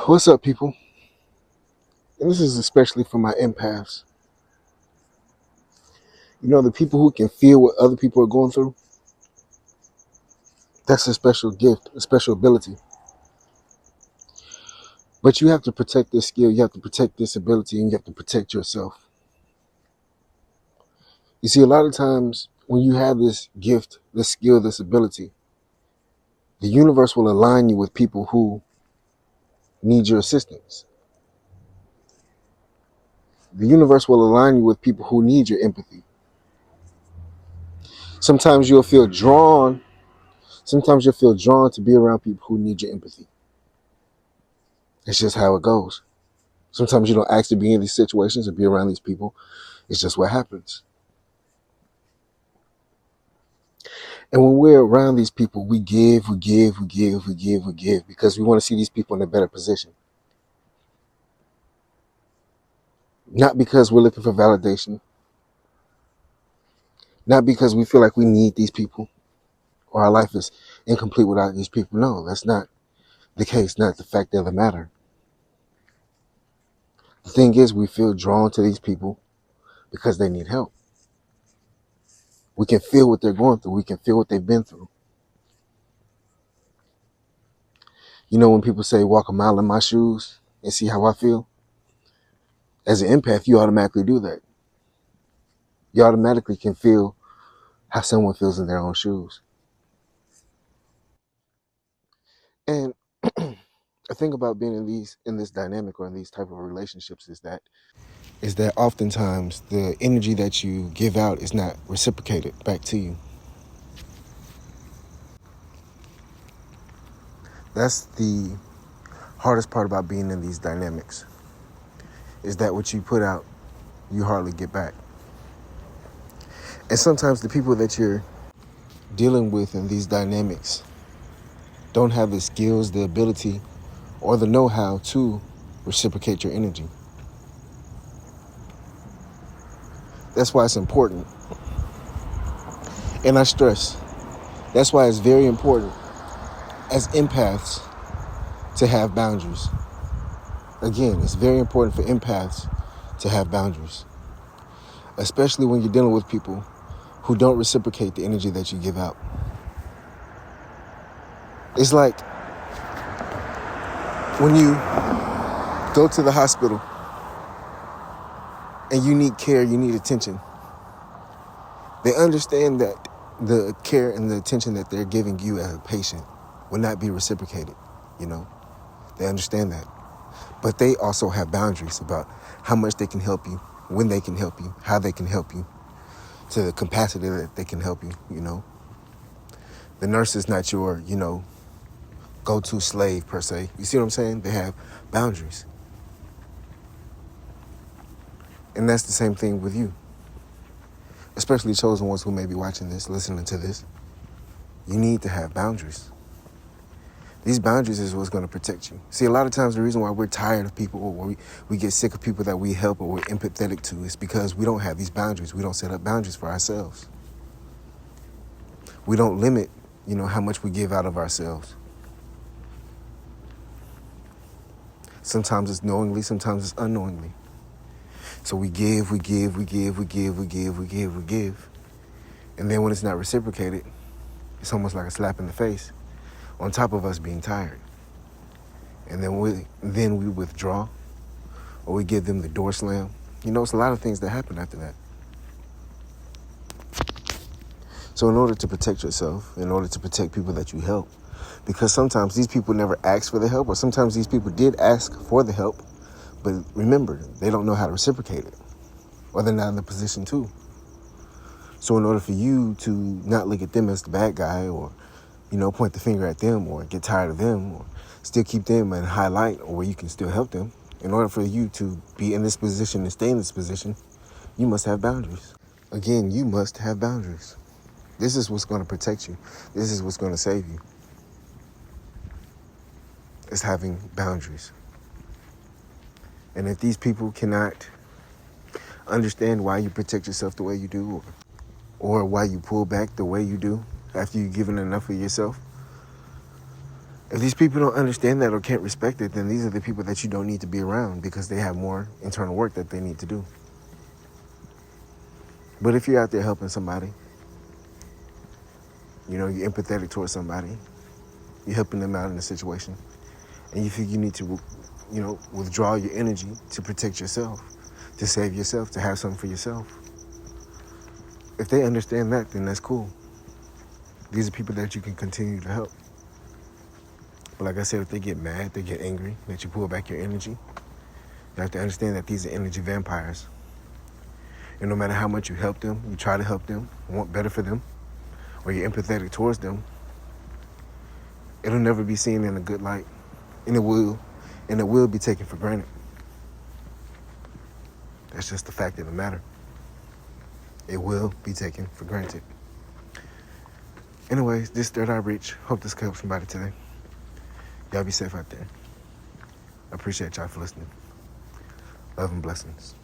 What's up, people? And this is especially for my empaths. You know, the people who can feel what other people are going through. That's a special gift, a special ability. But you have to protect this skill, you have to protect this ability, and you have to protect yourself. You see, a lot of times when you have this gift, this skill, this ability, the universe will align you with people who need your assistance. The universe will align you with people who need your empathy. Sometimes you'll feel drawn, sometimes you'll feel drawn to be around people who need your empathy. It's just how it goes. Sometimes you don't ask to be in these situations or be around these people. It's just what happens. And when we're around these people, we give because we want to see these people in a better position. Not because we're looking for validation. Not because we feel like we need these people or our life is incomplete without these people. No, that's not the case, not the fact of the matter. The thing is, we feel drawn to these people because they need help. We can feel what they're going through. We can feel what they've been through. You know, when people say walk a mile in my shoes and see how I feel, as an empath, you automatically do that. You automatically can feel how someone feels in their own shoes. And the thing about being in this dynamic or in these type of relationships is that oftentimes the energy that you give out is not reciprocated back to you. That's the hardest part about being in these dynamics, is that what you put out, you hardly get back. And sometimes the people that you're dealing with in these dynamics don't have the skills, the ability, or the know-how to reciprocate your energy. That's why it's important. And I stress, that's why it's very important as empaths to have boundaries. Again, it's very important for empaths to have boundaries, especially when you're dealing with people who don't reciprocate the energy that you give out. It's like when you go to the hospital and you need care, you need attention. They understand that the care and the attention that they're giving you as a patient will not be reciprocated, you know? They understand that. But they also have boundaries about how much they can help you, when they can help you, how they can help you, to the capacity that they can help you, you know? The nurse is not your, go-to slave per se. You see what I'm saying? They have boundaries. And that's the same thing with you. Especially chosen ones who may be watching this, listening to this. You need to have boundaries. These boundaries is what's going to protect you. See, a lot of times the reason why we're tired of people or we get sick of people that we help or we're empathetic to is because we don't have these boundaries. We don't set up boundaries for ourselves. We don't limit, how much we give out of ourselves. Sometimes it's knowingly, sometimes it's unknowingly. So we give. And then when it's not reciprocated, it's almost like a slap in the face on top of us being tired. And then we withdraw or we give them the door slam. It's a lot of things that happen after that. So in order to protect yourself, in order to protect people that you help, because sometimes these people never ask for the help, or sometimes these people did ask for the help, but remember, they don't know how to reciprocate it, or they're not in the position to. So in order for you to not look at them as the bad guy, or, point the finger at them, or get tired of them, or still keep them in highlight, or where you can still help them, in order for you to be in this position and stay in this position, you must have boundaries. Again, you must have boundaries. This is what's going to protect you. This is what's going to save you. It's having boundaries. And if these people cannot understand why you protect yourself the way you do, or why you pull back the way you do after you've given enough of yourself, If these people don't understand that or can't respect it, then these are the people that you don't need to be around because they have more internal work that they need to do. But if you're out there helping somebody, you're empathetic towards somebody, you're helping them out in a situation, and you think you need to, withdraw your energy to protect yourself, to save yourself, to have something for yourself. If they understand that, then that's cool. These are people that you can continue to help. But like I said, if they get mad, they get angry, that you pull back your energy, you have to understand that these are energy vampires. And no matter how much you help them, you try to help them, want better for them, or you're empathetic towards them, it'll never be seen in a good light. And it will be taken for granted. That's just the fact of the matter. It will be taken for granted. Anyways, this Third Eye Rich. Hope this can help somebody today. Y'all be safe out there. I appreciate y'all for listening. Love and blessings.